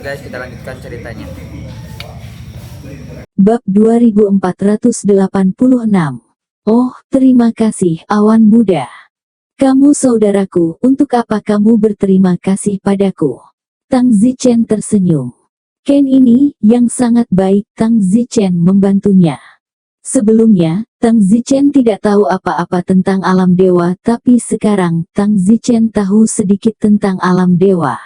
guys, kita lanjutkan ceritanya. Bab 2486. Oh, terima kasih, awan muda. Kamu saudaraku, untuk apa kamu berterima kasih padaku? Tang Zichen tersenyum. Ken ini, yang sangat baik, Tang Zichen membantunya. Sebelumnya, Tang Zichen tidak tahu apa-apa tentang alam dewa, tapi sekarang, Tang Zichen tahu sedikit tentang alam dewa.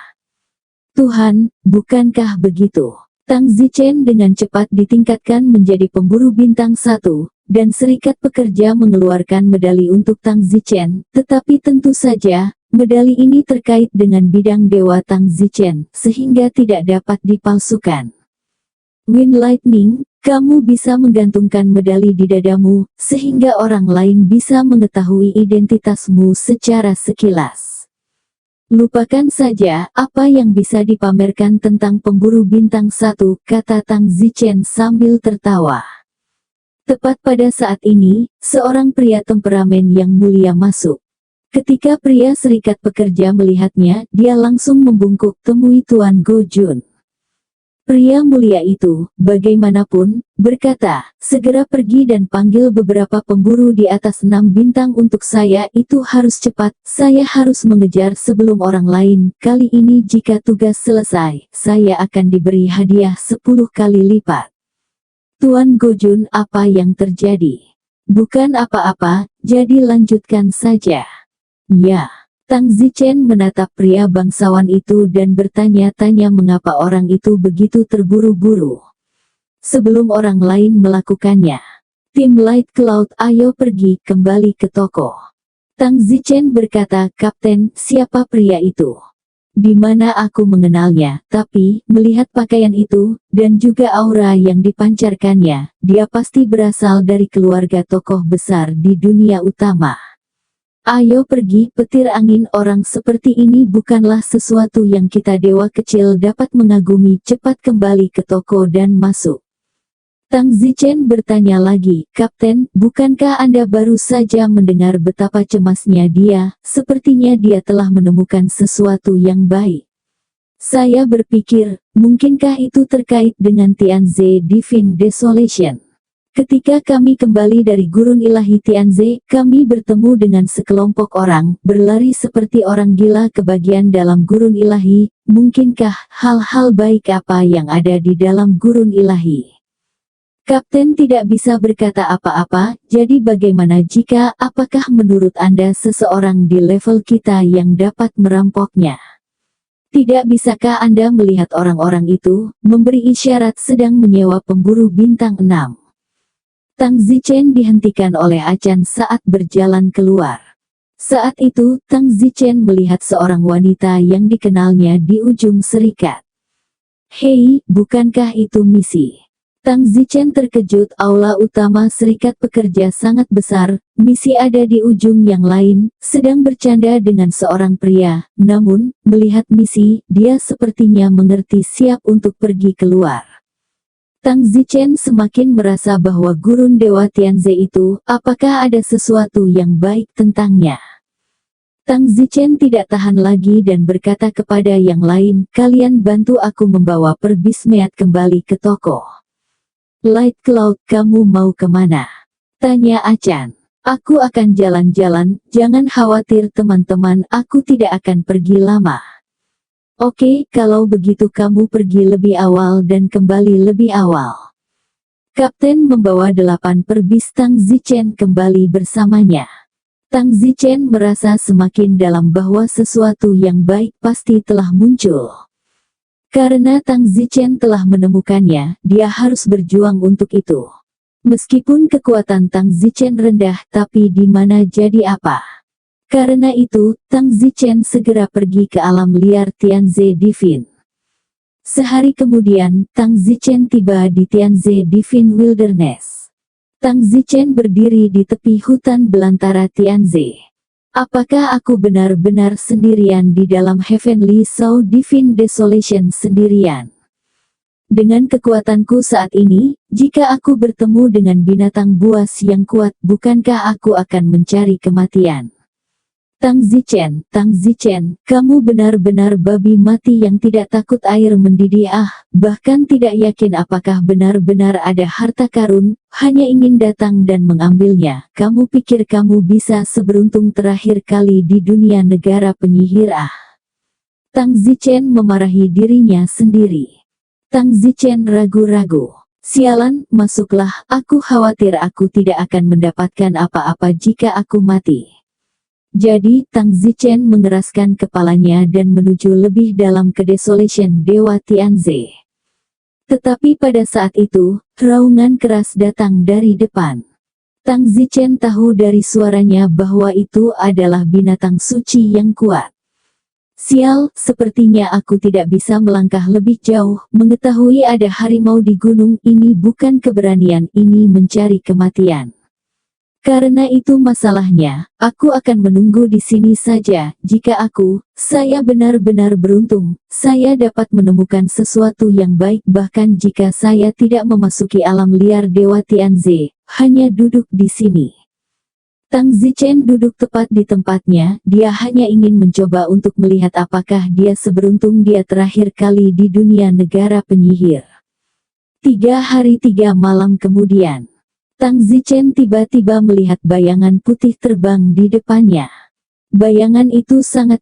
Tuhan, bukankah begitu? Tang Zichen dengan cepat ditingkatkan menjadi pemburu bintang 1, dan serikat pekerja mengeluarkan medali untuk Tang Zichen, tetapi tentu saja, medali ini terkait dengan bidang dewa Tang Zichen, sehingga tidak dapat dipalsukan. Wind Lightning, kamu bisa menggantungkan medali di dadamu, sehingga orang lain bisa mengetahui identitasmu secara sekilas. Lupakan saja apa yang bisa dipamerkan tentang pemburu bintang 1, kata Tang Zichen sambil tertawa. Tepat pada saat ini, seorang pria temperamen yang mulia masuk. Ketika pria serikat pekerja melihatnya, dia langsung membungkuk, temui Tuan Go Jun. Pria mulia itu, bagaimanapun, berkata, segera pergi dan panggil beberapa pemburu di atas 6 bintang untuk saya, itu harus cepat, saya harus mengejar sebelum orang lain, kali ini jika tugas selesai, saya akan diberi hadiah 10 kali lipat. Tuan Go Jun, apa yang terjadi? Bukan apa-apa, jadi lanjutkan saja. Ya. Tang Zichen menatap pria bangsawan itu dan bertanya-tanya mengapa orang itu begitu terburu-buru. Sebelum orang lain melakukannya. Tim Light Cloud, ayo pergi kembali ke toko. Tang Zichen berkata, Kapten, siapa pria itu? Di mana aku mengenalnya, tapi, melihat pakaian itu, dan juga aura yang dipancarkannya, dia pasti berasal dari keluarga tokoh besar di dunia utama. Ayo pergi, petir angin orang seperti ini bukanlah sesuatu yang kita dewa kecil dapat mengagumi. Cepat kembali ke toko dan masuk. Tang Zichen bertanya lagi, Kapten, bukankah Anda baru saja mendengar betapa cemasnya dia? Sepertinya dia telah menemukan sesuatu yang baik. Saya berpikir, mungkinkah itu terkait dengan Tianze Divine Desolation? Ketika kami kembali dari gurun ilahi Tianze, kami bertemu dengan sekelompok orang, berlari seperti orang gila ke bagian dalam gurun ilahi. Mungkinkah hal-hal baik apa yang ada di dalam gurun ilahi? Kapten tidak bisa berkata apa-apa, jadi bagaimana jika, apakah menurut Anda seseorang di level kita yang dapat merampoknya? Tidak bisakah Anda melihat orang-orang itu, memberi isyarat sedang menyewa pemburu bintang 6? Tang Zichen dihentikan oleh Acan saat berjalan keluar. Saat itu, Tang Zichen melihat seorang wanita yang dikenalnya di ujung serikat. Hei, bukankah itu misi? Tang Zichen terkejut, aula utama serikat pekerja sangat besar, misi ada di ujung yang lain, sedang bercanda dengan seorang pria, namun, melihat misi, dia sepertinya mengerti siap untuk pergi keluar. Tang Zichen semakin merasa bahwa gurun Dewa Tianze itu, apakah ada sesuatu yang baik tentangnya? Tang Zichen tidak tahan lagi dan berkata kepada yang lain, kalian bantu aku membawa perbismeat kembali ke toko. Light Cloud, kamu mau kemana? Tanya Acan. Aku akan jalan-jalan, jangan khawatir teman-teman, aku tidak akan pergi lama. Oke, kalau begitu kamu pergi lebih awal dan kembali lebih awal. Kapten membawa 8 perbis Tang Zichen kembali bersamanya. Tang Zichen merasa semakin dalam bahwa sesuatu yang baik pasti telah muncul. Karena Tang Zichen telah menemukannya, dia harus berjuang untuk itu. Meskipun kekuatan Tang Zichen rendah, tapi di mana jadi apa? Karena itu, Tang Zichen segera pergi ke alam liar Tianze Divine. Sehari kemudian, Tang Zichen tiba di Tianze Divine Wilderness. Tang Zichen berdiri di tepi hutan belantara Tianze. Apakah aku benar-benar sendirian di dalam Heavenly Soul Divine Desolation sendirian? Dengan kekuatanku saat ini, jika aku bertemu dengan binatang buas yang kuat, bukankah aku akan mencari kematian? Tang Zichen, kamu benar-benar babi mati yang tidak takut air mendidih bahkan tidak yakin apakah benar-benar ada harta karun, hanya ingin datang dan mengambilnya. Kamu pikir kamu bisa seberuntung terakhir kali di dunia negara penyihir Tang Zichen memarahi dirinya sendiri. Tang Zichen ragu-ragu. Sialan, masuklah, aku khawatir aku tidak akan mendapatkan apa-apa jika aku mati. Jadi, Tang Zichen mengeraskan kepalanya dan menuju lebih dalam ke Desolation Dewa Tianze. Tetapi pada saat itu, raungan keras datang dari depan. Tang Zichen tahu dari suaranya bahwa itu adalah binatang suci yang kuat. Sial, sepertinya aku tidak bisa melangkah lebih jauh, mengetahui ada harimau di gunung ini bukan keberanian, ini mencari kematian. Karena itu masalahnya, aku akan menunggu di sini saja. Jika saya benar-benar beruntung, saya dapat menemukan sesuatu yang baik bahkan jika saya tidak memasuki alam liar Dewa Tianze, hanya duduk di sini. Tang Zichen duduk tepat di tempatnya, dia hanya ingin mencoba untuk melihat apakah dia seberuntung dia terakhir kali di dunia negara penyihir. 3 hari 3 malam kemudian. Tang Zichen tiba-tiba melihat bayangan putih terbang di depannya. Bayangan itu sangat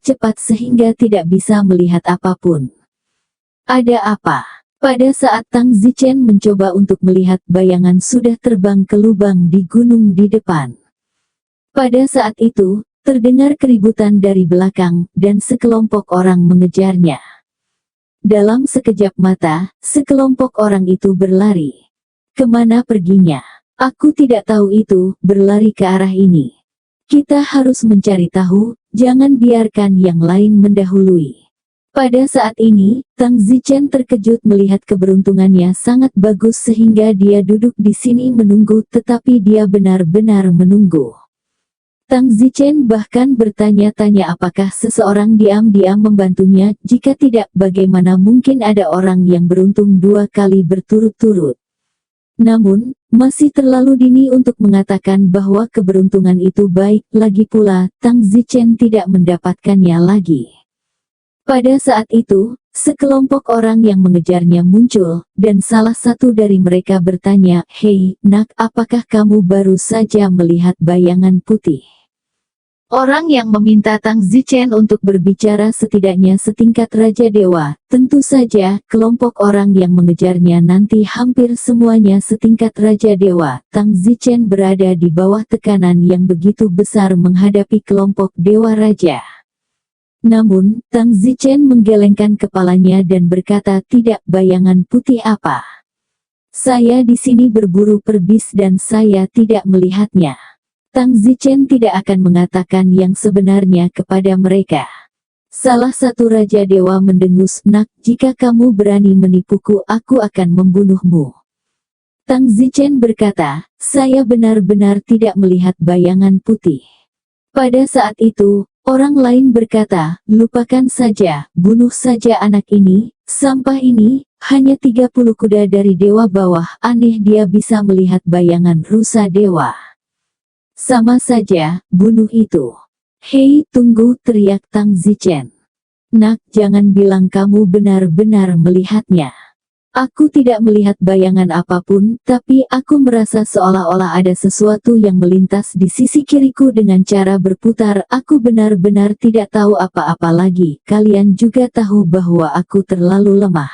cepat sehingga tidak bisa melihat apapun. Ada apa? Pada saat Tang Zichen mencoba untuk melihat, bayangan sudah terbang ke lubang di gunung di depan. Pada saat itu, terdengar keributan dari belakang, dan sekelompok orang mengejarnya. Dalam sekejap mata, sekelompok orang itu berlari. Kemana perginya? Aku tidak tahu itu, berlari ke arah ini. Kita harus mencari tahu, jangan biarkan yang lain mendahului. Pada saat ini, Tang Zichen terkejut melihat keberuntungannya sangat bagus sehingga dia duduk di sini menunggu, tetapi dia benar-benar menunggu. Tang Zichen bahkan bertanya-tanya apakah seseorang diam-diam membantunya, jika tidak bagaimana mungkin ada orang yang beruntung 2 kali berturut-turut. Namun, masih terlalu dini untuk mengatakan bahwa keberuntungan itu baik, lagi pula, Tang Zichen tidak mendapatkannya lagi. Pada saat itu, sekelompok orang yang mengejarnya muncul, dan salah satu dari mereka bertanya, "Hei, nak, apakah kamu baru saja melihat bayangan putih?" Orang yang meminta Tang Zichen untuk berbicara setidaknya setingkat Raja Dewa, tentu saja, kelompok orang yang mengejarnya nanti hampir semuanya setingkat Raja Dewa. Tang Zichen berada di bawah tekanan yang begitu besar menghadapi kelompok Dewa Raja. Namun, Tang Zichen menggelengkan kepalanya dan berkata, "Tidak, bayangan putih apa? Saya di sini berburu perbis dan saya tidak melihatnya." Tang Zichen tidak akan mengatakan yang sebenarnya kepada mereka. Salah satu Raja Dewa mendengus, "Nak, jika kamu berani menipuku, aku akan membunuhmu." Tang Zichen berkata, "Saya benar-benar tidak melihat bayangan putih." Pada saat itu, orang lain berkata, "Lupakan saja, bunuh saja anak ini, sampah ini, hanya 30 kuda dari Dewa Bawah, aneh dia bisa melihat bayangan rusa Dewa. Sama saja, bunuh itu." "Hei, tunggu," teriak Tang Zichen. "Nak, jangan bilang kamu benar-benar melihatnya. Aku tidak melihat bayangan apapun, tapi aku merasa seolah-olah ada sesuatu yang melintas di sisi kiriku dengan cara berputar. Aku benar-benar tidak tahu apa-apa lagi. Kalian juga tahu bahwa aku terlalu lemah."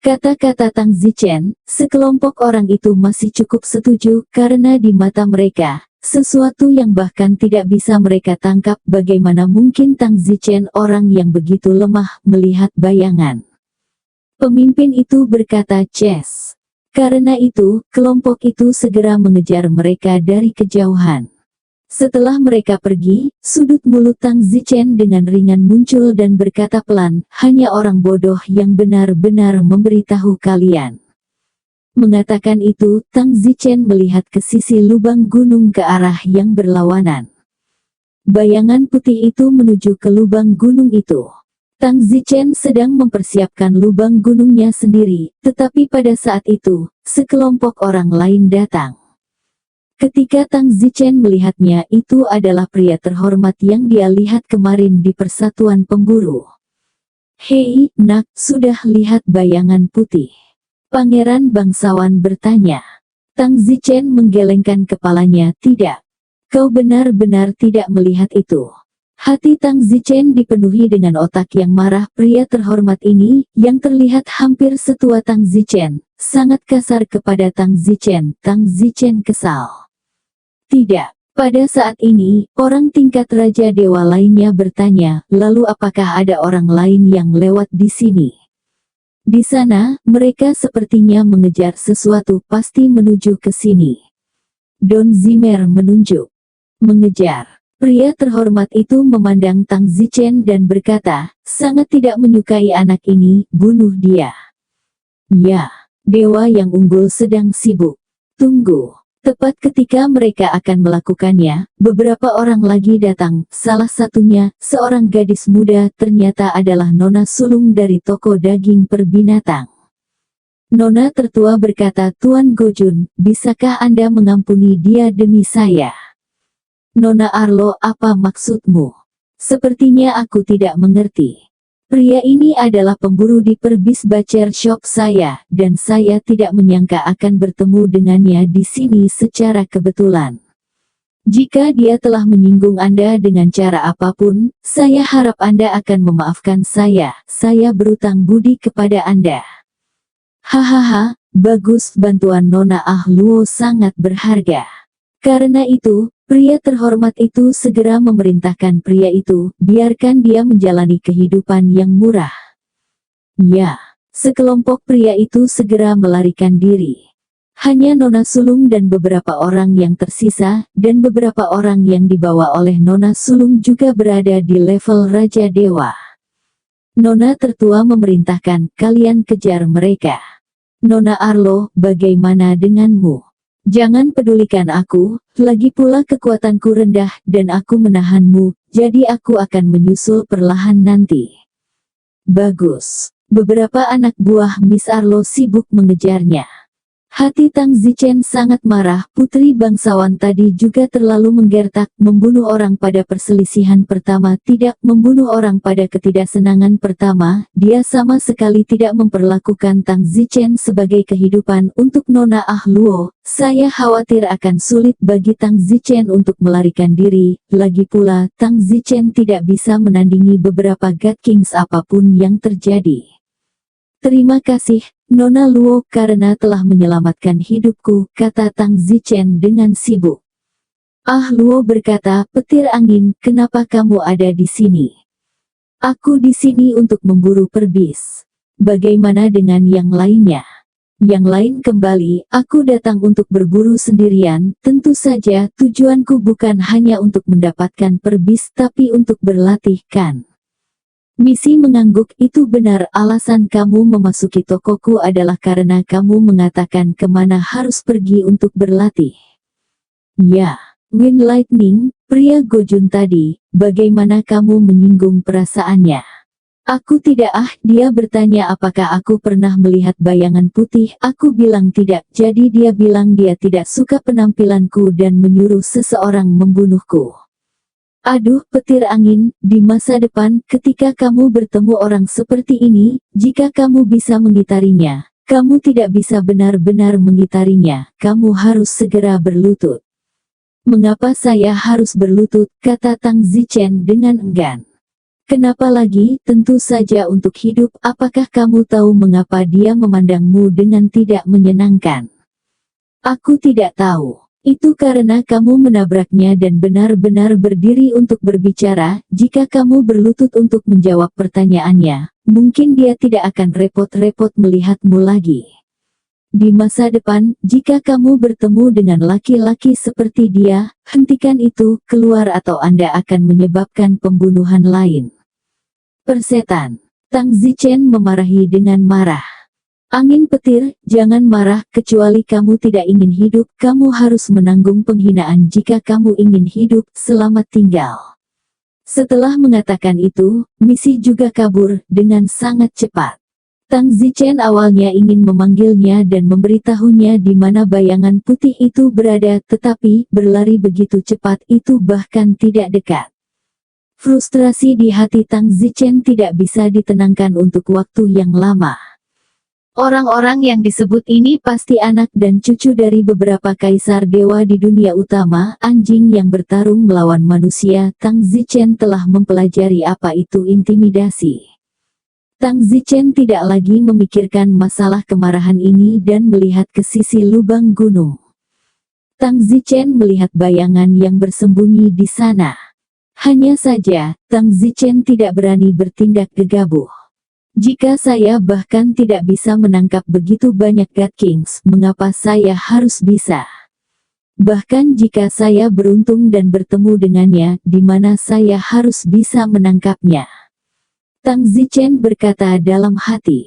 Kata-kata Tang Zichen, sekelompok orang itu masih cukup setuju, karena di mata mereka, sesuatu yang bahkan tidak bisa mereka tangkap, bagaimana mungkin Tang Zichen, orang yang begitu lemah, melihat bayangan. Pemimpin itu berkata, "Ces." Karena itu, kelompok itu segera mengejar mereka dari kejauhan. Setelah mereka pergi, sudut mulut Tang Zichen dengan ringan muncul dan berkata pelan, "Hanya orang bodoh yang benar-benar memberitahu kalian." Mengatakan itu, Tang Zichen melihat ke sisi lubang gunung ke arah yang berlawanan. Bayangan putih itu menuju ke lubang gunung itu. Tang Zichen sedang mempersiapkan lubang gunungnya sendiri, tetapi pada saat itu, sekelompok orang lain datang. Ketika Tang Zichen melihatnya, itu adalah pria terhormat yang dia lihat kemarin di persatuan pemburu. "Hei, nak, sudah lihat bayangan putih?" Pangeran bangsawan bertanya. Tang Zichen menggelengkan kepalanya. "Tidak. Kau benar-benar tidak melihat itu." Hati Tang Zichen dipenuhi dengan otak yang marah. Pria terhormat ini, yang terlihat hampir setua Tang Zichen, sangat kasar kepada Tang Zichen. Tang Zichen kesal. "Tidak." Pada saat ini, orang tingkat Raja Dewa lainnya bertanya, "Lalu apakah ada orang lain yang lewat di sini?" Di sana, mereka sepertinya mengejar sesuatu, pasti menuju ke sini. Don Zimer menunjuk. "Mengejar." Pria terhormat itu memandang Tang Zichen dan berkata, "Sangat tidak menyukai anak ini, bunuh dia." "Ya, dewa yang unggul sedang sibuk." "Tunggu." Tepat ketika mereka akan melakukannya, beberapa orang lagi datang. Salah satunya, seorang gadis muda, ternyata adalah Nona sulung dari toko daging per binatang. Nona tertua berkata, "Tuan Gojun, bisakah Anda mengampuni dia demi saya?" "Nona Arlo, apa maksudmu?" "Sepertinya aku tidak mengerti. Pria ini adalah pemburu di perbis butcher shop saya, dan saya tidak menyangka akan bertemu dengannya di sini secara kebetulan. Jika dia telah menyinggung Anda dengan cara apapun, saya harap Anda akan memaafkan saya. Saya berutang budi kepada Anda." "Hahaha, bagus, bantuan Nona Ah Luo sangat berharga." Karena itu, pria terhormat itu segera memerintahkan pria itu, biarkan dia menjalani kehidupan yang murah. Ya, sekelompok pria itu segera melarikan diri. Hanya Nona sulung dan beberapa orang yang tersisa, dan beberapa orang yang dibawa oleh Nona sulung juga berada di level Raja Dewa. Nona tertua memerintahkan, "Kalian kejar mereka." "Nona Arlo, bagaimana denganmu? Jangan pedulikan aku, lagi pula kekuatanku rendah, dan aku menahanmu, jadi aku akan menyusul perlahan nanti." "Bagus." Beberapa anak buah Miss Arlo sibuk mengejarnya. Hati Tang Zichen sangat marah. Putri bangsawan tadi juga terlalu menggertak. Membunuh orang pada perselisihan pertama, tidak membunuh orang pada ketidaksenangan pertama. Dia sama sekali tidak memperlakukan Tang Zichen sebagai kehidupan. Untuk Nona Ah Luo, saya khawatir akan sulit bagi Tang Zichen untuk melarikan diri. Lagi pula, Tang Zichen tidak bisa menandingi beberapa God Kings apapun yang terjadi. "Terima kasih, Nona Luo, karena telah menyelamatkan hidupku," kata Tang Zichen dengan sibuk. Ah Luo berkata, "Petir angin, kenapa kamu ada di sini?" "Aku di sini untuk memburu perbis." "Bagaimana dengan yang lainnya?" "Yang lain kembali, aku datang untuk berburu sendirian. Tentu saja, tujuanku bukan hanya untuk mendapatkan perbis tapi untuk berlatih, kan?" Misi mengangguk. "Itu benar, alasan kamu memasuki tokoku adalah karena kamu mengatakan kemana harus pergi untuk berlatih." "Ya, Wind Lightning, pria Gojun tadi, bagaimana kamu menyinggung perasaannya?" "Aku tidak." Dia bertanya apakah aku pernah melihat bayangan putih. Aku bilang tidak, jadi dia bilang dia tidak suka penampilanku dan menyuruh seseorang membunuhku. Aduh, petir angin, di masa depan, ketika kamu bertemu orang seperti ini, jika kamu bisa mengitarinya, kamu tidak bisa benar-benar mengitarinya, kamu harus segera berlutut." "Mengapa saya harus berlutut?" kata Tang Zichen dengan enggan. "Kenapa lagi? Tentu saja untuk hidup." "Apakah kamu tahu mengapa dia memandangmu dengan tidak menyenangkan?" "Aku tidak tahu. Itu karena kamu menabraknya dan benar-benar berdiri untuk berbicara. Jika kamu berlutut untuk menjawab pertanyaannya, mungkin dia tidak akan repot-repot melihatmu lagi. Di masa depan, jika kamu bertemu dengan laki-laki seperti dia, hentikan itu, keluar atau Anda akan menyebabkan pembunuhan lain." "Persetan!" Tang Zichen memarahi dengan marah. "Angin petir, jangan marah, kecuali kamu tidak ingin hidup, kamu harus menanggung penghinaan jika kamu ingin hidup, selamat tinggal." Setelah mengatakan itu, misi juga kabur, dengan sangat cepat. Tang Zichen awalnya ingin memanggilnya dan memberitahunya di mana bayangan putih itu berada, tetapi berlari begitu cepat itu bahkan tidak dekat. Frustrasi di hati Tang Zichen tidak bisa ditenangkan untuk waktu yang lama. Orang-orang yang disebut ini pasti anak dan cucu dari beberapa kaisar dewa di dunia utama, anjing yang bertarung melawan manusia. Tang Zichen telah mempelajari apa itu intimidasi. Tang Zichen tidak lagi memikirkan masalah kemarahan ini dan melihat ke sisi lubang gunung. Tang Zichen melihat bayangan yang bersembunyi di sana. Hanya saja, Tang Zichen tidak berani bertindak gegabah. Jika saya bahkan tidak bisa menangkap begitu banyak God Kings, mengapa saya harus bisa? Bahkan jika saya beruntung dan bertemu dengannya, di mana saya harus bisa menangkapnya? Tang Zichen berkata dalam hati.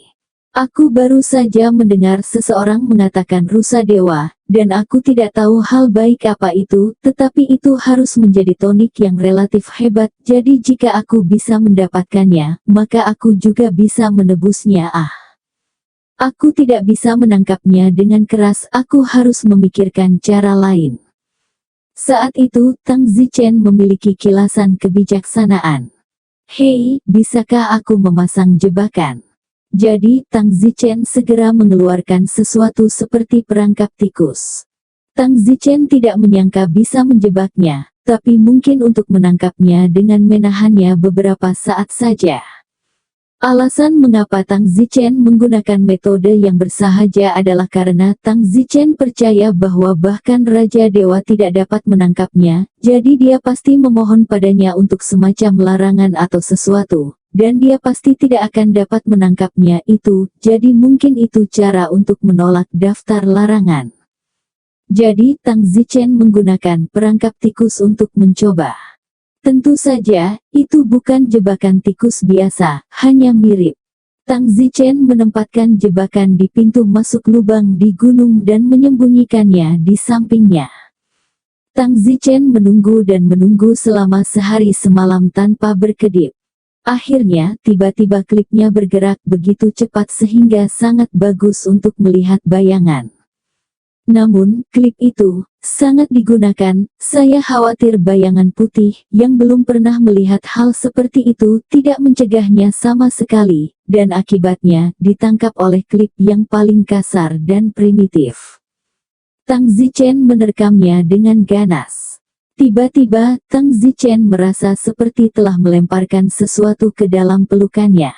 Aku baru saja mendengar seseorang mengatakan rusa dewa, dan aku tidak tahu hal baik apa itu, tetapi itu harus menjadi tonik yang relatif hebat, jadi jika aku bisa mendapatkannya, maka aku juga bisa menebusnya. Aku tidak bisa menangkapnya dengan keras, aku harus memikirkan cara lain. Saat itu, Tang Zichen memiliki kilasan kebijaksanaan. Hei, bisakah aku memasang jebakan? Jadi, Tang Zichen segera mengeluarkan sesuatu seperti perangkap tikus. Tang Zichen tidak menyangka bisa menjebaknya, tapi mungkin untuk menangkapnya dengan menahannya beberapa saat saja. Alasan mengapa Tang Zichen menggunakan metode yang bersahaja adalah karena Tang Zichen percaya bahwa bahkan Raja Dewa tidak dapat menangkapnya, jadi dia pasti memohon padanya untuk semacam larangan atau sesuatu, dan dia pasti tidak akan dapat menangkapnya itu, jadi mungkin itu cara untuk menolak daftar larangan. Jadi Tang Zichen menggunakan perangkap tikus untuk mencoba. Tentu saja, itu bukan jebakan tikus biasa, hanya mirip. Tang Zichen menempatkan jebakan di pintu masuk lubang di gunung dan menyembunyikannya di sampingnya. Tang Zichen menunggu dan menunggu selama sehari semalam tanpa berkedip. Akhirnya, tiba-tiba klipnya bergerak begitu cepat sehingga sangat bagus untuk melihat bayangan. Namun, klip itu sangat digunakan. Saya khawatir bayangan putih yang belum pernah melihat hal seperti itu tidak mencegahnya sama sekali, dan akibatnya ditangkap oleh klip yang paling kasar dan primitif. Tang Zichen menerkamnya dengan ganas. Tiba-tiba, Tang Zichen merasa seperti telah melemparkan sesuatu ke dalam pelukannya.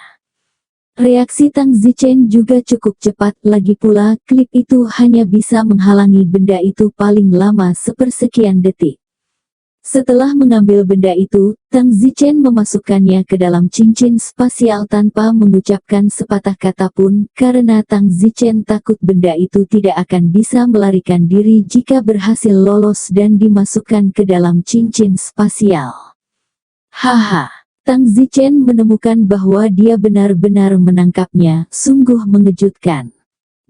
Reaksi Tang Zichen juga cukup cepat, lagi pula klip itu hanya bisa menghalangi benda itu paling lama sepersekian detik. Setelah mengambil benda itu, Tang Zichen memasukkannya ke dalam cincin spasial tanpa mengucapkan sepatah kata pun, karena Tang Zichen takut benda itu tidak akan bisa melarikan diri jika berhasil lolos dan dimasukkan ke dalam cincin spasial. Haha. Tang Zichen menemukan bahwa dia benar-benar menangkapnya, sungguh mengejutkan.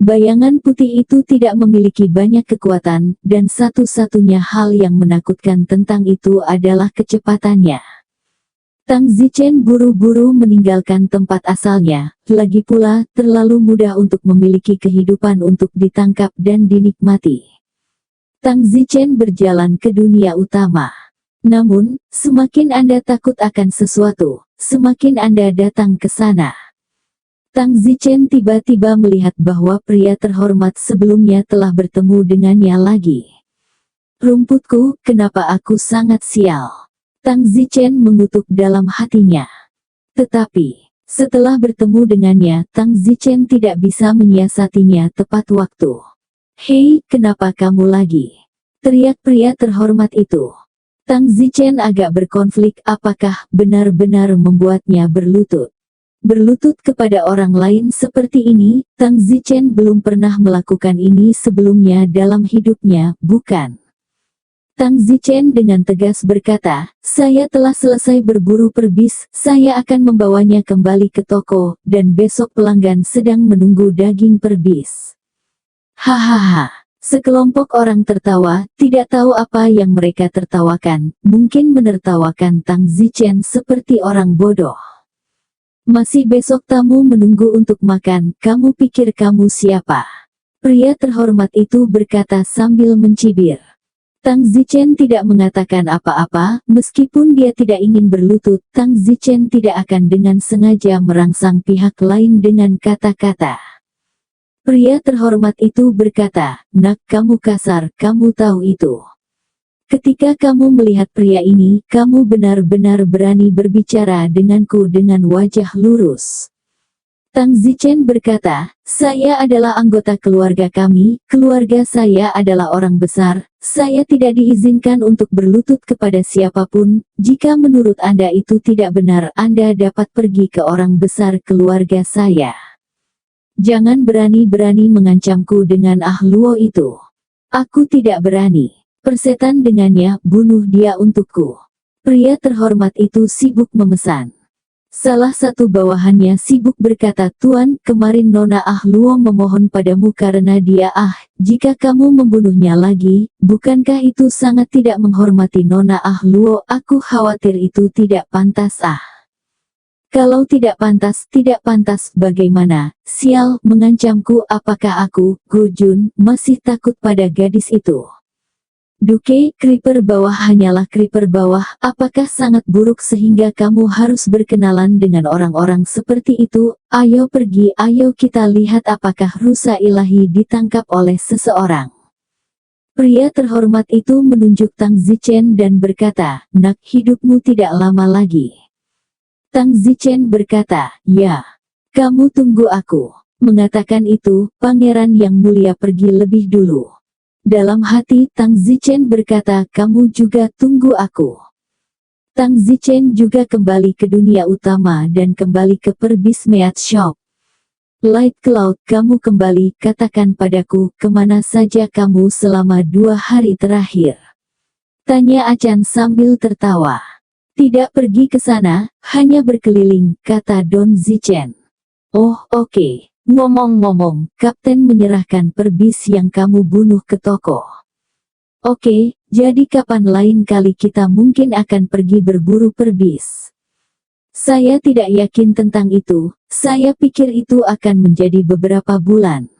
Bayangan putih itu tidak memiliki banyak kekuatan, dan satu-satunya hal yang menakutkan tentang itu adalah kecepatannya. Tang Zichen buru-buru meninggalkan tempat asalnya, lagi pula terlalu mudah untuk memiliki kehidupan untuk ditangkap dan dinikmati. Tang Zichen berjalan ke dunia utama. Namun, semakin Anda takut akan sesuatu, semakin Anda datang ke sana. Tang Zichen tiba-tiba melihat bahwa pria terhormat sebelumnya telah bertemu dengannya lagi. Rumputku, kenapa aku sangat sial? Tang Zichen mengutuk dalam hatinya. Tetapi, setelah bertemu dengannya, Tang Zichen tidak bisa menyiasatinya tepat waktu. Hei, kenapa kamu lagi? Teriak pria terhormat itu. Tang Zichen agak berkonflik, apakah benar-benar membuatnya berlutut. Berlutut kepada orang lain seperti ini, Tang Zichen belum pernah melakukan ini sebelumnya dalam hidupnya, bukan? Tang Zichen dengan tegas berkata, saya telah selesai berburu perbis, saya akan membawanya kembali ke toko, dan besok pelanggan sedang menunggu daging perbis. Hahaha. Sekelompok orang tertawa, tidak tahu apa yang mereka tertawakan, mungkin menertawakan Tang Zichen seperti orang bodoh. Masih besok tamu menunggu untuk makan, kamu pikir kamu siapa? Pria terhormat itu berkata sambil mencibir. Tang Zichen tidak mengatakan apa-apa, meskipun dia tidak ingin berlutut, Tang Zichen tidak akan dengan sengaja merangsang pihak lain dengan kata-kata. Pria terhormat itu berkata, "Nak, kamu kasar, kamu tahu itu. Ketika kamu melihat pria ini, kamu benar-benar berani berbicara denganku dengan wajah lurus." Tang Zichen berkata, "Saya adalah anggota keluarga kami, keluarga saya adalah orang besar, saya tidak diizinkan untuk berlutut kepada siapapun, jika menurut Anda itu tidak benar, Anda dapat pergi ke orang besar keluarga saya. Jangan berani-berani mengancamku dengan Luo itu. Aku tidak berani. Persetan dengannya, bunuh dia untukku." Pria terhormat itu sibuk memesan. Salah satu bawahannya sibuk berkata, "Tuan, kemarin Nona Luo memohon padamu karena dia jika kamu membunuhnya lagi, bukankah itu sangat tidak menghormati Nona Luo? Aku khawatir itu tidak pantas." "Kalau tidak pantas bagaimana? Sial, mengancamku, apakah aku, Go Jun, masih takut pada gadis itu? Duke, creeper bawah hanyalah creeper bawah, apakah sangat buruk sehingga kamu harus berkenalan dengan orang-orang seperti itu? Ayo pergi, ayo kita lihat apakah rusa ilahi ditangkap oleh seseorang." Pria terhormat itu menunjuk Tang Zichen dan berkata, "Nak, hidupmu tidak lama lagi." Tang Zichen berkata, "Ya. Kamu tunggu aku." Mengatakan itu, Pangeran yang mulia pergi lebih dulu. Dalam hati Tang Zichen berkata, "Kamu juga tunggu aku." Tang Zichen juga kembali ke dunia utama dan kembali ke Perbis Meat Shop. "Light Cloud, kamu kembali, katakan padaku, kemana saja kamu selama 2 hari terakhir?" tanya Achan sambil tertawa. "Tidak pergi ke sana, hanya berkeliling," kata Don Zichen. "Oh, oke. Ngomong-ngomong, Kapten menyerahkan perbis yang kamu bunuh ke toko. Oke, jadi kapan lain kali kita mungkin akan pergi berburu perbis?" "Saya tidak yakin tentang itu, saya pikir itu akan menjadi beberapa bulan."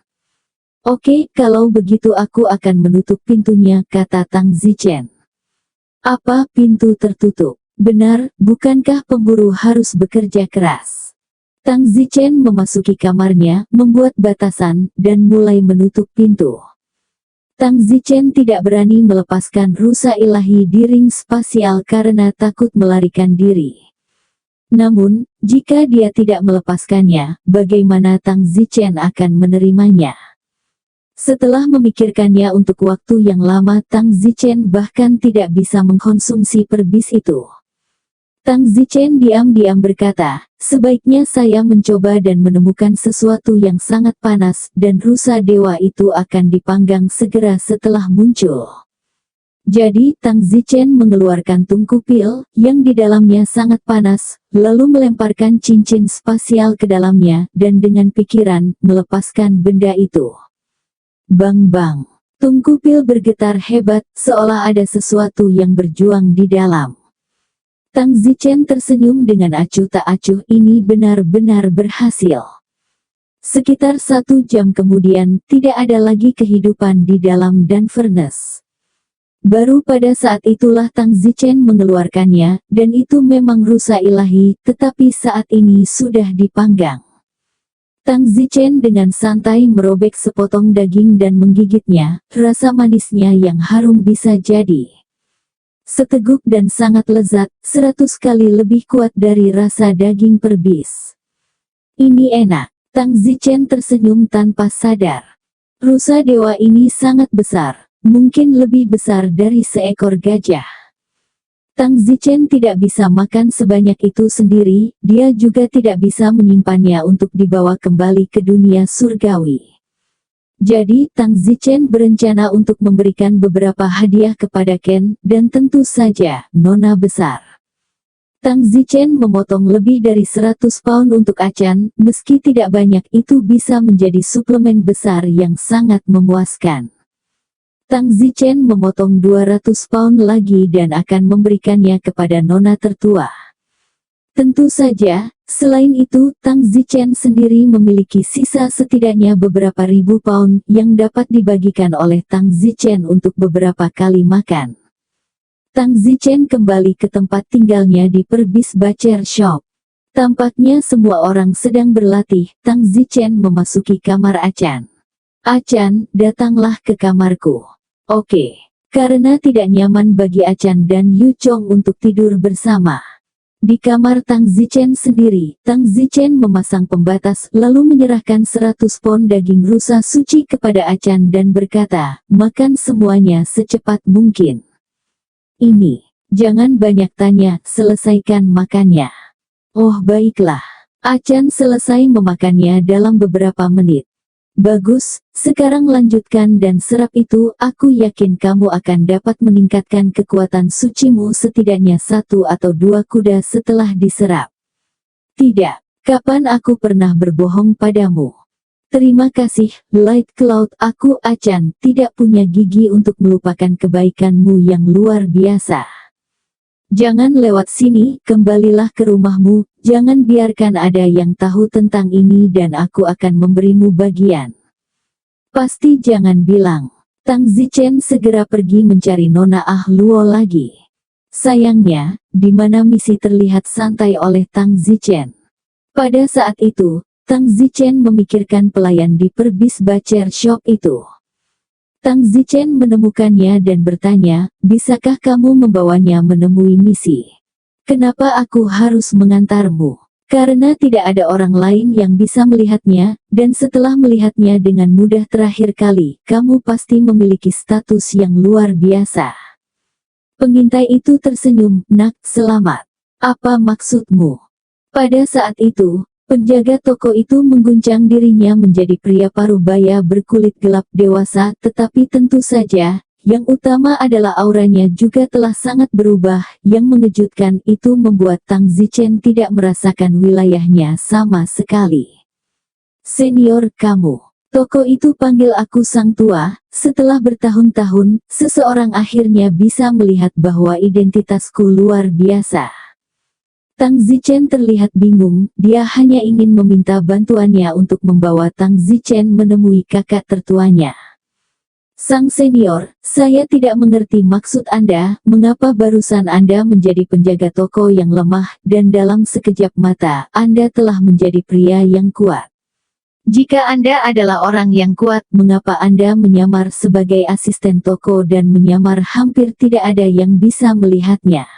"Oke, kalau begitu aku akan menutup pintunya," kata Tang Zichen. "Apa, pintu tertutup? Benar, bukankah pemburu harus bekerja keras?" Tang Zichen memasuki kamarnya, membuat batasan, dan mulai menutup pintu. Tang Zichen tidak berani melepaskan rusa ilahi di ring spasial karena takut melarikan diri. Namun, jika dia tidak melepaskannya, bagaimana Tang Zichen akan menerimanya? Setelah memikirkannya untuk waktu yang lama, Tang Zichen bahkan tidak bisa mengkonsumsi perbis itu. Tang Zichen diam-diam berkata, "Sebaiknya saya mencoba dan menemukan sesuatu yang sangat panas, dan rusa dewa itu akan dipanggang segera setelah muncul." Jadi Tang Zichen mengeluarkan tungku pil, yang di dalamnya sangat panas, lalu melemparkan cincin spasial ke dalamnya, dan dengan pikiran, melepaskan benda itu. Bang-bang. Tungku pil bergetar hebat, seolah ada sesuatu yang berjuang di dalam. Tang Zichen tersenyum dengan acuh tak acuh, ini benar-benar berhasil. Sekitar 1 jam kemudian, tidak ada lagi kehidupan di dalam dan furnace. Baru pada saat itulah Tang Zichen mengeluarkannya, dan itu memang rusa ilahi, tetapi saat ini sudah dipanggang. Tang Zichen dengan santai merobek sepotong daging dan menggigitnya, rasa manisnya yang harum bisa jadi seteguk dan sangat lezat, 100 kali lebih kuat dari rasa daging perbis. "Ini enak." Tang Zichen tersenyum tanpa sadar. Rusa dewa ini sangat besar, mungkin lebih besar dari seekor gajah. Tang Zichen tidak bisa makan sebanyak itu sendiri, dia juga tidak bisa menyimpannya untuk dibawa kembali ke dunia surgawi. Jadi Tang Zichen berencana untuk memberikan beberapa hadiah kepada Ken, dan tentu saja, Nona besar. Tang Zichen memotong lebih dari 100 pound untuk Achan, meski tidak banyak itu bisa menjadi suplemen besar yang sangat memuaskan. Tang Zichen memotong 200 pound lagi dan akan memberikannya kepada Nona tertua. Tentu saja, selain itu, Tang Zichen sendiri memiliki sisa setidaknya beberapa ribu pound yang dapat dibagikan oleh Tang Zichen untuk beberapa kali makan. Tang Zichen kembali ke tempat tinggalnya di Perbis Butcher Shop. Tampaknya semua orang sedang berlatih. Tang Zichen memasuki kamar Achan. Achan, datanglah ke kamarku. Oke. Karena tidak nyaman bagi Achan dan Yu Chong untuk tidur bersama. Di kamar Tang Zichen sendiri, Tang Zichen memasang pembatas lalu menyerahkan 100 pon daging rusa suci kepada Achan dan berkata, makan semuanya secepat mungkin. Ini, jangan banyak tanya, selesaikan makannya. Oh baiklah. Achan selesai memakannya dalam beberapa menit. Bagus, sekarang lanjutkan dan serap itu. Aku yakin kamu akan dapat meningkatkan kekuatan sucimu setidaknya 1 atau 2 kuda setelah diserap. Tidak, kapan aku pernah berbohong padamu? Terima kasih, Light Cloud. Aku Achan, tidak punya gigi untuk melupakan kebaikanmu yang luar biasa. Jangan lewat sini, kembalilah ke rumahmu, jangan biarkan ada yang tahu tentang ini dan aku akan memberimu bagian. Pasti jangan bilang. Tang Zichen segera pergi mencari Nona Ah Luo lagi. Sayangnya, di mana misi terlihat santai oleh Tang Zichen. Pada saat itu, Tang Zichen memikirkan pelayan di Perbis Butcher Shop itu. Tang Zichen menemukannya dan bertanya, bisakah kamu membawanya menemui misi? Kenapa aku harus mengantarmu? Karena tidak ada orang lain yang bisa melihatnya, dan setelah melihatnya dengan mudah terakhir kali, kamu pasti memiliki status yang luar biasa. Pengintai itu tersenyum, nak, selamat. Apa maksudmu? Pada saat itu, penjaga toko itu mengguncang dirinya menjadi pria parubaya berkulit gelap dewasa, tetapi tentu saja, yang utama adalah auranya juga telah sangat berubah. Yang mengejutkan itu membuat Tang Zichen tidak merasakan wilayahnya sama sekali. Senior kamu. Toko itu panggil aku sang tua. Setelah bertahun-tahun, seseorang akhirnya bisa melihat bahwa identitasku luar biasa. Tang Zichen terlihat bingung, dia hanya ingin meminta bantuannya untuk membawa Tang Zichen menemui kakak tertuanya. Sang senior, saya tidak mengerti maksud Anda, mengapa barusan Anda menjadi penjaga toko yang lemah, dan dalam sekejap mata, Anda telah menjadi pria yang kuat. Jika Anda adalah orang yang kuat, mengapa Anda menyamar sebagai asisten toko dan menyamar hampir tidak ada yang bisa melihatnya?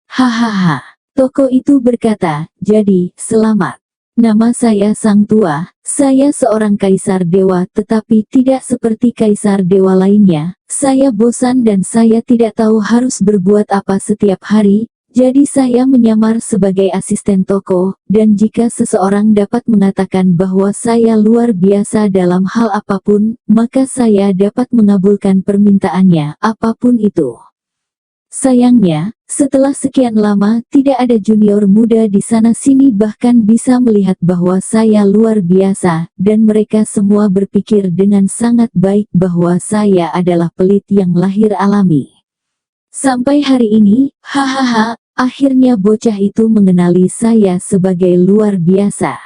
Hahaha. Toko itu berkata, jadi, selamat. Nama saya Sang Tua, saya seorang kaisar dewa tetapi tidak seperti kaisar dewa lainnya. Saya bosan dan saya tidak tahu harus berbuat apa setiap hari, jadi saya menyamar sebagai asisten toko, dan jika seseorang dapat mengatakan bahwa saya luar biasa dalam hal apapun, maka saya dapat mengabulkan permintaannya, apapun itu. Sayangnya, setelah sekian lama tidak ada junior muda di sana-sini bahkan bisa melihat bahwa saya luar biasa, dan mereka semua berpikir dengan sangat baik bahwa saya adalah pelit yang lahir alami. Sampai hari ini, hahaha, akhirnya bocah itu mengenali saya sebagai luar biasa.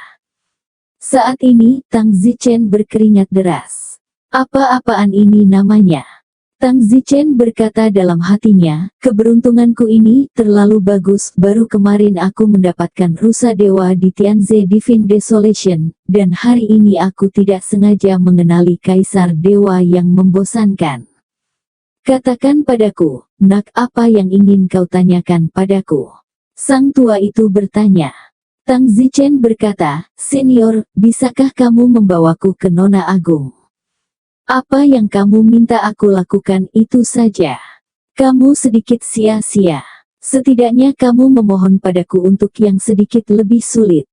Saat ini, Tang Zichen berkeringat deras. Apa-apaan ini namanya? Tang Zichen berkata dalam hatinya, keberuntunganku ini terlalu bagus, baru kemarin aku mendapatkan rusa dewa di Tianze Divine Desolation, dan hari ini aku tidak sengaja mengenali kaisar dewa yang membosankan. Katakan padaku, nak, apa yang ingin kau tanyakan padaku? Sang tua itu bertanya. Tang Zichen berkata, senior, bisakah kamu membawaku ke Nona Agung? Apa yang kamu minta aku lakukan itu saja. Kamu sedikit sia-sia. Setidaknya kamu memohon padaku untuk yang sedikit lebih sulit.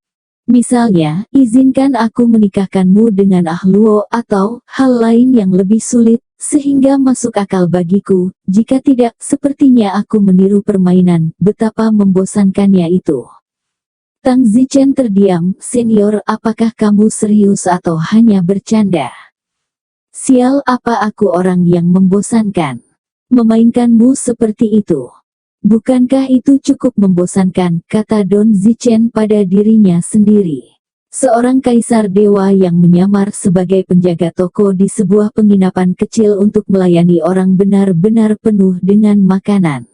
Misalnya, izinkan aku menikahkanmu dengan Ah Luo atau hal lain yang lebih sulit, sehingga masuk akal bagiku. Jika tidak, sepertinya aku meniru permainan, betapa membosankannya itu. Tang Zichen terdiam, senior, apakah kamu serius atau hanya bercanda? Sial, apa aku orang yang membosankan? Memainkanmu seperti itu. Bukankah itu cukup membosankan, kata Don Zichen pada dirinya sendiri. Seorang kaisar dewa yang menyamar sebagai penjaga toko di sebuah penginapan kecil untuk melayani orang benar-benar penuh dengan makanan.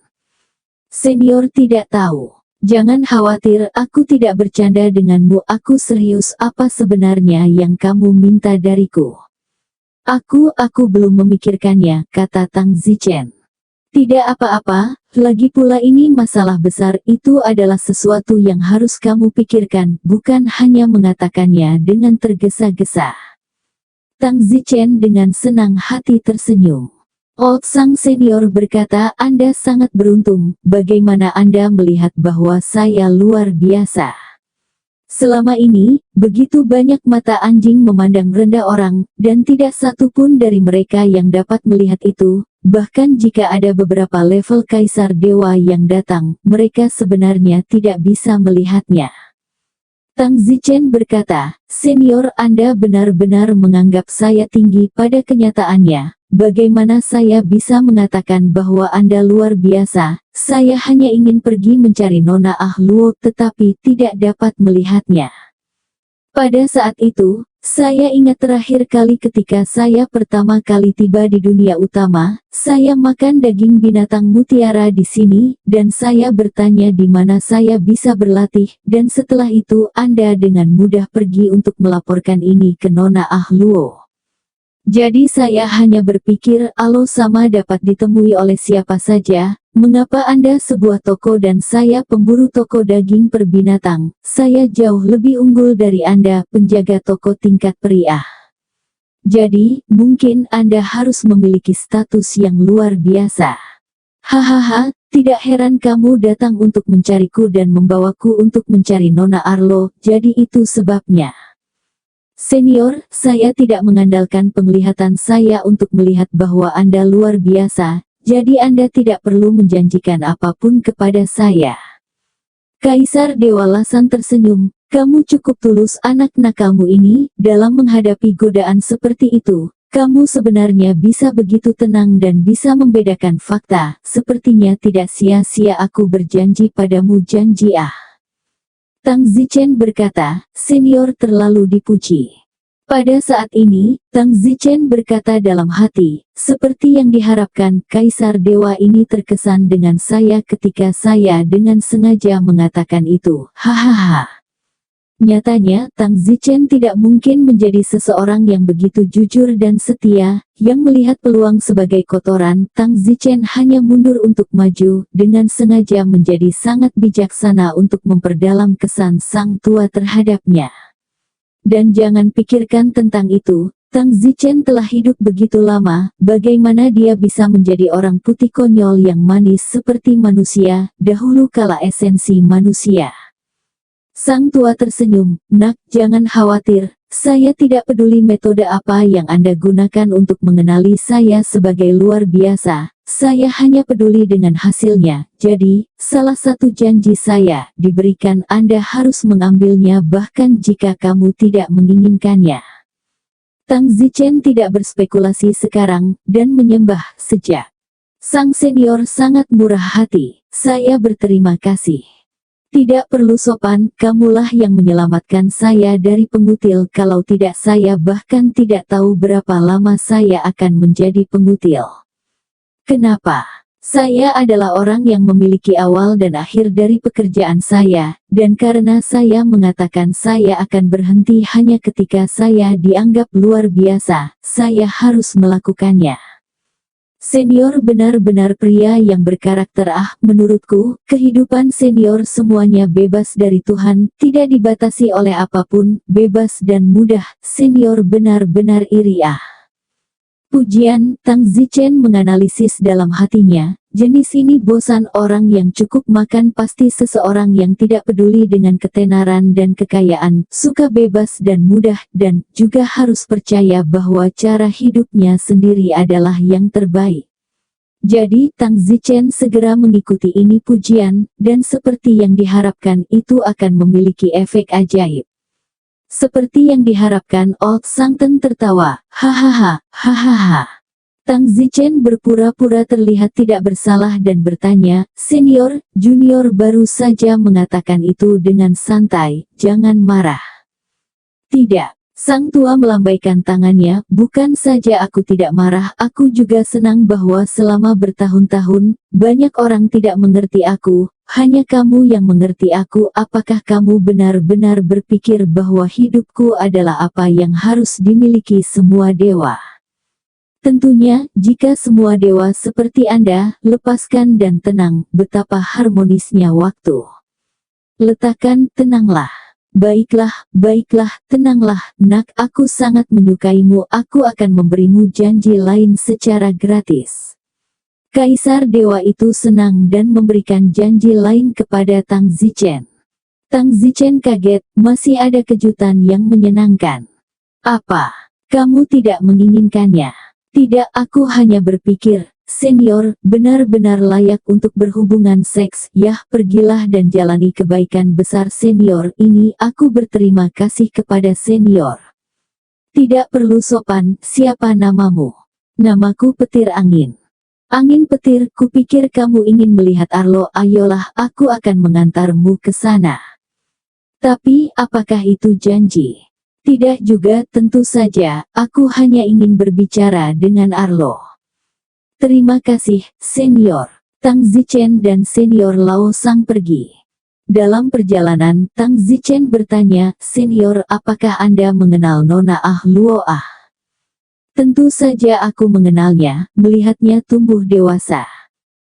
Senior tidak tahu. Jangan khawatir, aku tidak bercanda denganmu, aku serius. Apa sebenarnya yang kamu minta dariku? Aku belum memikirkannya, kata Tang Zichen. Tidak apa-apa, lagi pula ini masalah besar, itu adalah sesuatu yang harus kamu pikirkan, bukan hanya mengatakannya dengan tergesa-gesa. Tang Zichen dengan senang hati tersenyum. Old Sang Senior berkata, Anda sangat beruntung, bagaimana Anda melihat bahwa saya luar biasa? Selama ini, begitu banyak mata anjing memandang rendah orang, dan tidak satu pun dari mereka yang dapat melihat itu. Bahkan jika ada beberapa level kaisar dewa yang datang, mereka sebenarnya tidak bisa melihatnya. Tang Zichen berkata, Senior, Anda benar-benar menganggap saya tinggi. Pada kenyataannya, bagaimana saya bisa mengatakan bahwa Anda luar biasa? Saya hanya ingin pergi mencari Nona Ah Luo tetapi tidak dapat melihatnya. Pada saat itu, saya ingat terakhir kali ketika saya pertama kali tiba di dunia utama, saya makan daging binatang mutiara di sini, dan saya bertanya di mana saya bisa berlatih, dan setelah itu Anda dengan mudah pergi untuk melaporkan ini ke Nona Ah Luo. Jadi saya hanya berpikir, alo sama dapat ditemui oleh siapa saja. Mengapa Anda sebuah toko dan saya pemburu toko daging per binatang? Saya jauh lebih unggul dari Anda, penjaga toko tingkat pria. Jadi, mungkin Anda harus memiliki status yang luar biasa. Hahaha, tidak heran kamu datang untuk mencariku dan membawaku untuk mencari Nona Arlo, jadi itu sebabnya. Senior, saya tidak mengandalkan penglihatan saya untuk melihat bahwa Anda luar biasa. Jadi Anda tidak perlu menjanjikan apapun kepada saya. Kaisar Dewa Lasan tersenyum, kamu cukup tulus anak nakalmu ini, dalam menghadapi godaan seperti itu, kamu sebenarnya bisa begitu tenang dan bisa membedakan fakta, sepertinya tidak sia-sia aku berjanji padamu janji ah. Tang Zichen berkata, Senior terlalu dipuji. Pada saat ini, Tang Zichen berkata dalam hati, seperti yang diharapkan, Kaisar Dewa ini terkesan dengan saya ketika saya dengan sengaja mengatakan itu. Hahaha. Nyatanya, Tang Zichen tidak mungkin menjadi seseorang yang begitu jujur dan setia, yang melihat peluang sebagai kotoran. Tang Zichen hanya mundur untuk maju, dengan sengaja menjadi sangat bijaksana untuk memperdalam kesan sang tua terhadapnya. Dan jangan pikirkan tentang itu, Tang Zichen telah hidup begitu lama, bagaimana dia bisa menjadi orang putih konyol yang manis seperti manusia, dahulu kala esensi manusia. Sang tua tersenyum, nak, jangan khawatir, saya tidak peduli metode apa yang Anda gunakan untuk mengenali saya sebagai luar biasa, saya hanya peduli dengan hasilnya. Jadi, salah satu janji saya diberikan, Anda harus mengambilnya bahkan jika kamu tidak menginginkannya. Tang Zichen tidak berspekulasi sekarang, dan menyembah sejak. Sang senior sangat murah hati, saya berterima kasih. Tidak perlu sopan, kamulah yang menyelamatkan saya dari pengutil, kalau tidak saya bahkan tidak tahu berapa lama saya akan menjadi pengutil. Kenapa? Saya adalah orang yang memiliki awal dan akhir dari pekerjaan saya, dan karena saya mengatakan saya akan berhenti hanya ketika saya dianggap luar biasa, saya harus melakukannya. Senior benar-benar pria yang berkarakter. Menurutku, kehidupan senior semuanya bebas dari Tuhan, tidak dibatasi oleh apapun, bebas dan mudah, senior benar-benar iri. Pujian. Tang Zichen menganalisis dalam hatinya, jenis ini bosan, orang yang cukup makan pasti seseorang yang tidak peduli dengan ketenaran dan kekayaan, suka bebas dan mudah, dan juga harus percaya bahwa cara hidupnya sendiri adalah yang terbaik. Jadi Tang Zichen segera mengikuti ini pujian, dan seperti yang diharapkan itu akan memiliki efek ajaib. Seperti yang diharapkan, Old Sangten tertawa, hahaha, hahaha. Tang Zichen berpura-pura terlihat tidak bersalah dan bertanya, "Senior, junior baru saja mengatakan itu dengan santai, jangan marah." "Tidak." Sang tua melambaikan tangannya, "Bukan saja aku tidak marah, aku juga senang bahwa selama bertahun-tahun, banyak orang tidak mengerti aku, hanya kamu yang mengerti aku. Apakah kamu benar-benar berpikir bahwa hidupku adalah apa yang harus dimiliki semua dewa? Tentunya, jika semua dewa seperti Anda, lepaskan dan tenang, betapa harmonisnya waktu. Letakkan, tenanglah." "Baiklah, baiklah, tenanglah, nak, aku sangat menyukaimu, aku akan memberimu janji lain secara gratis." Kaisar dewa itu senang dan memberikan janji lain kepada Tang Zichen. Tang Zichen kaget, masih ada kejutan yang menyenangkan. "Apa? Kamu tidak menginginkannya?" "Tidak, aku hanya berpikir, senior, benar-benar layak untuk berhubungan seks. Yah, pergilah dan jalani kebaikan besar senior ini. Aku berterima kasih kepada senior." "Tidak perlu sopan, siapa namamu?" "Namaku Petir Angin." "Angin petir, kupikir kamu ingin melihat Arlo. Ayolah, aku akan mengantarmu ke sana." "Tapi, apakah itu janji?" "Tidak juga, tentu saja, aku hanya ingin berbicara dengan Arlo." "Terima kasih, senior." Tang Zichen dan senior Lao Sang pergi. Dalam perjalanan, Tang Zichen bertanya, "Senior, apakah Anda mengenal Nona Ah Luo Ah?" "Tentu saja aku mengenalnya, melihatnya tumbuh dewasa."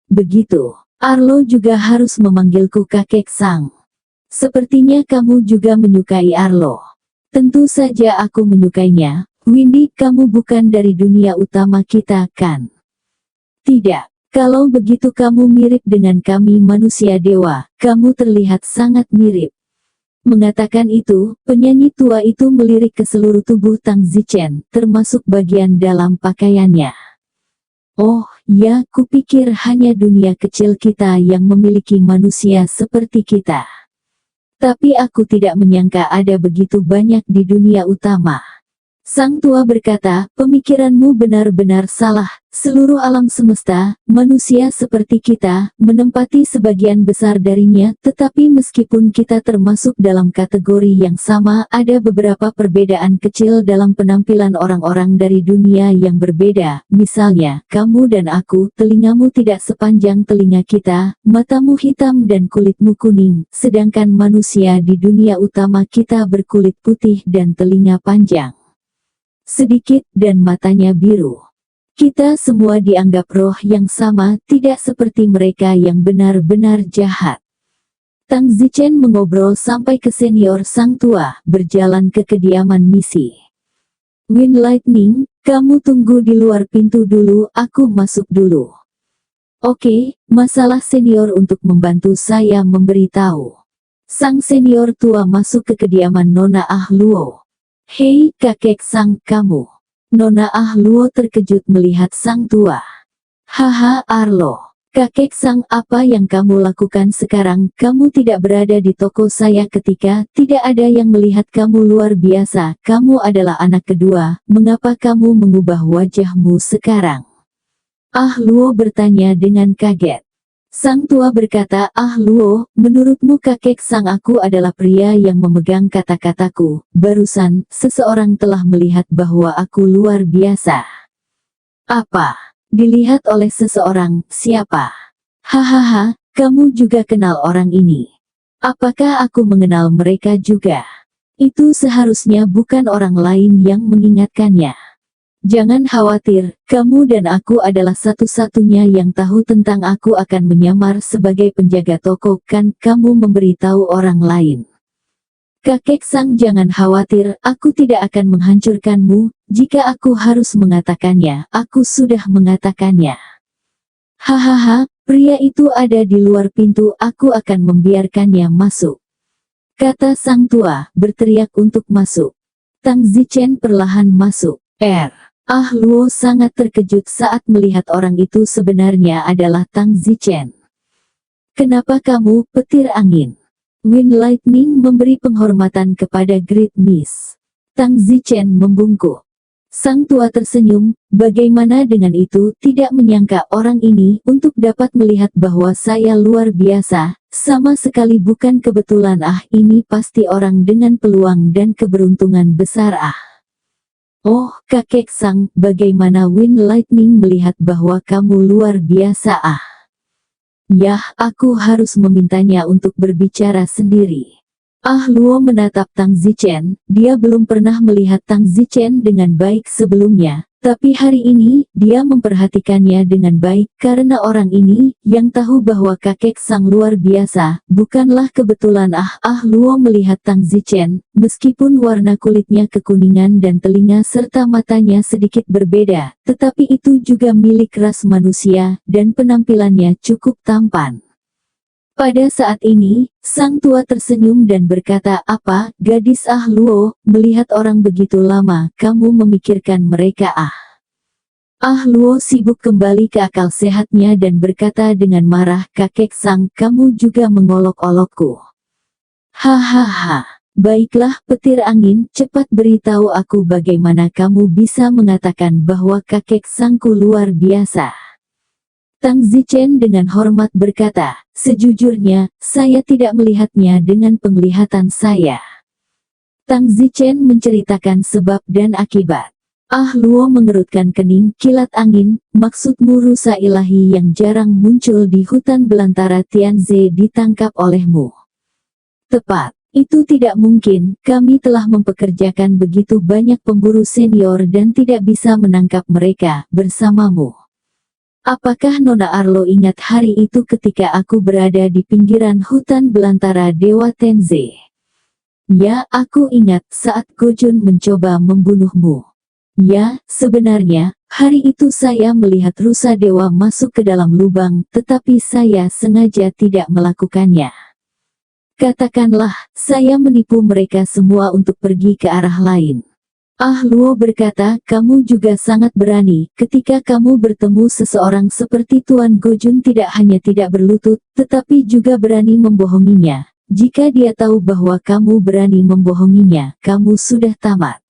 "Begitu. Arlo juga harus memanggilku kakek Sang. Sepertinya kamu juga menyukai Arlo." "Tentu saja aku menyukainya. Windy, kamu bukan dari dunia utama kita, kan?" "Tidak. Kalau begitu kamu mirip dengan kami manusia dewa, kamu terlihat sangat mirip." Mengatakan itu, penyanyi tua itu melirik ke seluruh tubuh Tang Zichen, termasuk bagian dalam pakaiannya. "Oh, ya, kupikir hanya dunia kecil kita yang memiliki manusia seperti kita. Tapi aku tidak menyangka ada begitu banyak di dunia utama." Sang tua berkata, "Pemikiranmu benar-benar salah. Seluruh alam semesta, manusia seperti kita, menempati sebagian besar darinya, tetapi meskipun kita termasuk dalam kategori yang sama, ada beberapa perbedaan kecil dalam penampilan orang-orang dari dunia yang berbeda. Misalnya, kamu dan aku, telingamu tidak sepanjang telinga kita, matamu hitam dan kulitmu kuning, sedangkan manusia di dunia utama kita berkulit putih dan telinga panjang sedikit, dan matanya biru. Kita semua dianggap roh yang sama, tidak seperti mereka yang benar-benar jahat." Tang Zichen mengobrol sampai ke senior sang tua, berjalan ke kediaman misi. "Wind Lightning, kamu tunggu di luar pintu dulu, aku masuk dulu." "Oke, masalah senior untuk membantu saya memberitahu." Sang senior tua masuk ke kediaman Nona Ah Luo. "Hei, kakek Sang, kamu." Nona Ah Luo terkejut melihat sang tua. "Haha, Arlo. Kakek Sang, apa yang kamu lakukan sekarang? Kamu tidak berada di toko saya ketika tidak ada yang melihat kamu. Luar biasa, kamu adalah anak kedua, mengapa kamu mengubah wajahmu sekarang?" Ah Luo bertanya dengan kaget. Sang tua berkata, "Ah Luo, menurutmu kakek Sang aku adalah pria yang memegang kata-kataku. Barusan, seseorang telah melihat bahwa aku luar biasa." "Apa? Dilihat oleh seseorang, siapa?" "Hahaha, kamu juga kenal orang ini." "Apakah aku mengenal mereka juga?" "Itu seharusnya bukan orang lain yang mengingatkannya." "Jangan khawatir, kamu dan aku adalah satu-satunya yang tahu tentang aku akan menyamar sebagai penjaga toko, kan kamu memberitahu orang lain." "Kakek Sang, jangan khawatir, aku tidak akan menghancurkanmu. Jika aku harus mengatakannya, aku sudah mengatakannya." "Hahaha, pria itu ada di luar pintu, aku akan membiarkannya masuk," kata sang tua, berteriak untuk masuk. Tang Zichen perlahan masuk. Ah Luo sangat terkejut saat melihat orang itu sebenarnya adalah Tang Zichen. "Kenapa kamu, petir angin?" Wind Lightning memberi penghormatan kepada Great Miss. Tang Zichen membungkuk. Sang tua tersenyum, bagaimana dengan itu, tidak menyangka orang ini untuk dapat melihat bahwa saya luar biasa, sama sekali bukan kebetulan ini pasti orang dengan peluang dan keberuntungan besar Oh, kakek Sang, bagaimana Wind Lightning melihat bahwa kamu luar biasa Yah, aku harus memintanya untuk berbicara sendiri. Luo menatap Tang Zichen, dia belum pernah melihat Tang Zichen dengan baik sebelumnya, tapi hari ini, dia memperhatikannya dengan baik karena orang ini, yang tahu bahwa kakek Sang luar biasa, bukanlah kebetulan Luo melihat Tang Zichen, meskipun warna kulitnya kekuningan dan telinga serta matanya sedikit berbeda, tetapi itu juga milik ras manusia, dan penampilannya cukup tampan. Pada saat ini, sang tua tersenyum dan berkata, "Apa, gadis Luo, melihat orang begitu lama, kamu memikirkan mereka Luo sibuk kembali ke akal sehatnya dan berkata dengan marah, "Kakek Sang, kamu juga mengolok-olokku." Hahaha. Baiklah, petir angin, cepat beritahu aku bagaimana kamu bisa mengatakan bahwa kakek Sangku luar biasa. Tang Zichen dengan hormat berkata, "Sejujurnya, saya tidak melihatnya dengan penglihatan saya." Tang Zichen menceritakan sebab dan akibat. Luo mengerutkan kening, "Kilat angin, maksudmu rusa ilahi yang jarang muncul di hutan belantara Tianze ditangkap olehmu?" "Tepat. Itu tidak mungkin, kami telah mempekerjakan begitu banyak pemburu senior dan tidak bisa menangkap mereka bersamamu." "Apakah Nona Arlo ingat hari itu ketika aku berada di pinggiran hutan belantara Dewa Tenze?" "Ya, aku ingat saat Gojun mencoba membunuhmu." "Ya, sebenarnya, hari itu saya melihat rusa dewa masuk ke dalam lubang, tetapi saya sengaja tidak melakukannya. Katakanlah, saya menipu mereka semua untuk pergi ke arah lain." Luo berkata, "Kamu juga sangat berani, ketika kamu bertemu seseorang seperti Tuan Gojun tidak hanya tidak berlutut, tetapi juga berani membohonginya. Jika dia tahu bahwa kamu berani membohonginya, kamu sudah tamat."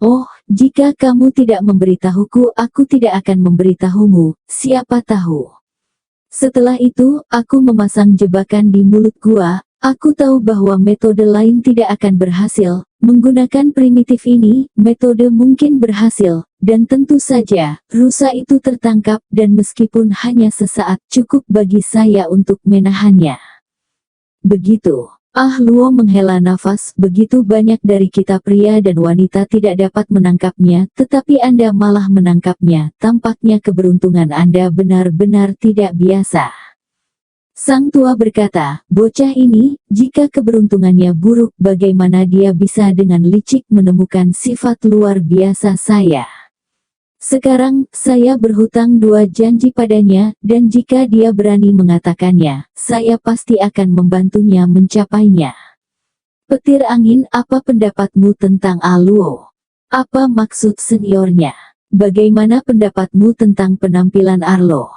"Oh, jika kamu tidak memberitahuku, aku tidak akan memberitahumu, siapa tahu. Setelah itu, aku memasang jebakan di mulut gua. Aku tahu bahwa metode lain tidak akan berhasil. Menggunakan primitif ini, metode mungkin berhasil, dan tentu saja, rusa itu tertangkap, dan meskipun hanya sesaat, cukup bagi saya untuk menahannya." Begitu. Luo menghela nafas, "Begitu banyak dari kita pria dan wanita tidak dapat menangkapnya, tetapi Anda malah menangkapnya, tampaknya keberuntungan Anda benar-benar tidak biasa." Sang tua berkata, "Bocah ini, jika keberuntungannya buruk, bagaimana dia bisa dengan licik menemukan sifat luar biasa saya? Sekarang, saya berhutang 2 janji padanya, dan jika dia berani mengatakannya, saya pasti akan membantunya mencapainya." "Petir angin, apa pendapatmu tentang Luo? Apa maksud seniornya? Bagaimana pendapatmu tentang penampilan Arlo?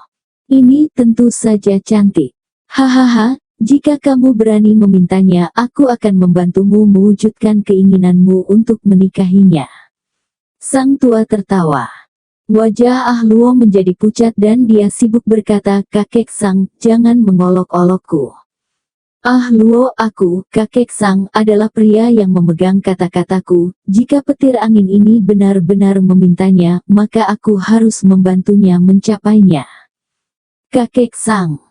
Ini tentu saja cantik. Hahaha, jika kamu berani memintanya, aku akan membantumu mewujudkan keinginanmu untuk menikahinya." Sang tua tertawa. Wajah Luo menjadi pucat dan dia sibuk berkata, "Kakek Sang, jangan mengolok-olokku. Luo, aku, kakek Sang, adalah pria yang memegang kata-kataku. Jika petir angin ini benar-benar memintanya, maka aku harus membantunya mencapainya." "Kakek Sang,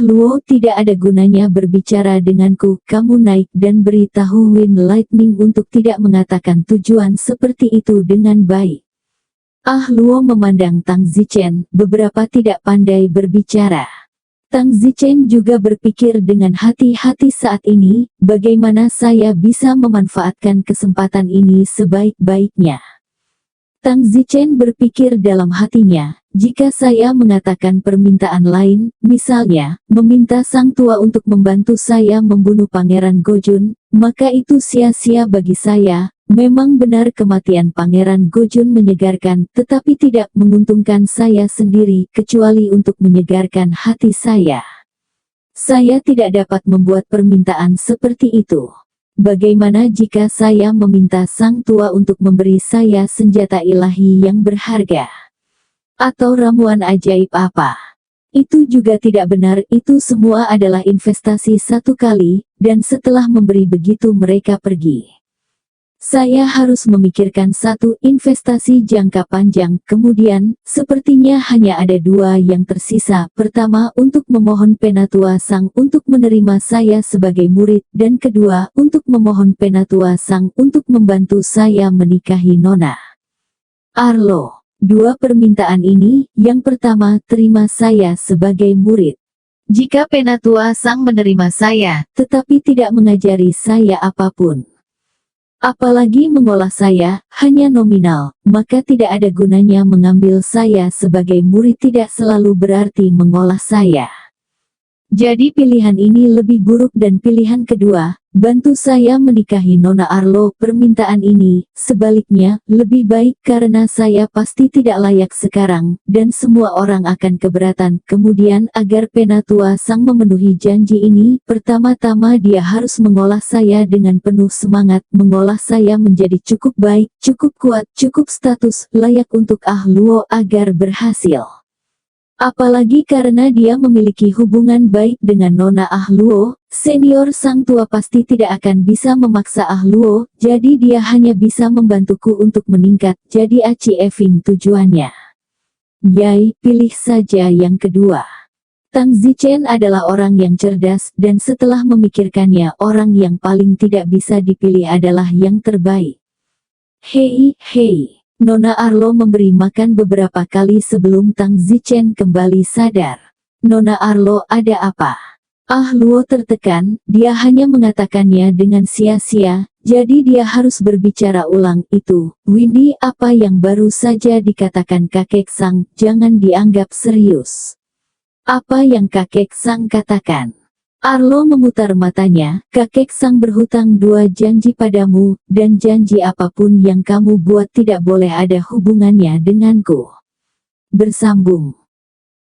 Luo, tidak ada gunanya berbicara denganku. Kamu naik dan beritahu Wind Lightning untuk tidak mengatakan tujuan seperti itu dengan baik." Luo memandang Tang Zichen, beberapa tidak pandai berbicara. Tang Zichen juga berpikir dengan hati-hati saat ini, bagaimana saya bisa memanfaatkan kesempatan ini sebaik-baiknya. Tang Zichen berpikir dalam hatinya, jika saya mengatakan permintaan lain, misalnya, meminta sang tua untuk membantu saya membunuh Pangeran Gojun, maka itu sia-sia bagi saya. Memang benar kematian Pangeran Gojun menyegarkan, tetapi tidak menguntungkan saya sendiri, kecuali untuk menyegarkan hati saya. Saya tidak dapat membuat permintaan seperti itu. bagaimana jika saya meminta sang tua untuk memberi saya senjata ilahi yang berharga? Atau ramuan ajaib apa? Itu juga tidak benar, itu semua adalah investasi satu kali, dan setelah memberi begitu mereka pergi. Saya harus memikirkan satu investasi jangka panjang, kemudian, sepertinya hanya ada dua yang tersisa. Pertama, untuk memohon Penatua Sang untuk menerima saya sebagai murid, dan kedua, untuk memohon Penatua Sang untuk membantu saya menikahi Nona Arlo. Dua permintaan ini, yang pertama, terima saya sebagai murid. Jika Penatua Sang menerima saya, tetapi tidak mengajari saya apapun, apalagi mengolah saya, hanya nominal, maka tidak ada gunanya mengambil saya sebagai murid, tidak selalu berarti mengolah saya. Jadi pilihan ini lebih buruk, dan pilihan kedua, bantu saya menikahi Nona Arlo. Permintaan ini, sebaliknya, lebih baik karena saya pasti tidak layak sekarang, dan semua orang akan keberatan. Kemudian agar Penatua Sang memenuhi janji ini, pertama-tama dia harus mengolah saya dengan penuh semangat, mengolah saya menjadi cukup baik, cukup kuat, cukup status, layak untuk Ahluo agar berhasil. Apalagi karena dia memiliki hubungan baik dengan Nona Ahluo, senior sang tua pasti tidak akan bisa memaksa Ahluo, jadi dia hanya bisa membantuku untuk meningkat, jadi achieving tujuannya. Yai, pilih saja yang kedua. Tang Zichen adalah orang yang cerdas, dan setelah memikirkannya, orang yang paling tidak bisa dipilih adalah yang terbaik. Hei, hei. Nona Arlo memberi makan beberapa kali sebelum Tang Zichen kembali sadar. Nona Arlo, ada apa? Ahluo tertekan, dia hanya mengatakannya dengan sia-sia, jadi dia harus berbicara ulang. Itu, Windy, apa yang baru saja dikatakan kakek Sang, jangan dianggap serius. Apa yang kakek Sang katakan? Arlo memutar matanya, kakek Sang berhutang 2 janji padamu, dan janji apapun yang kamu buat tidak boleh ada hubungannya denganku. Bersambung.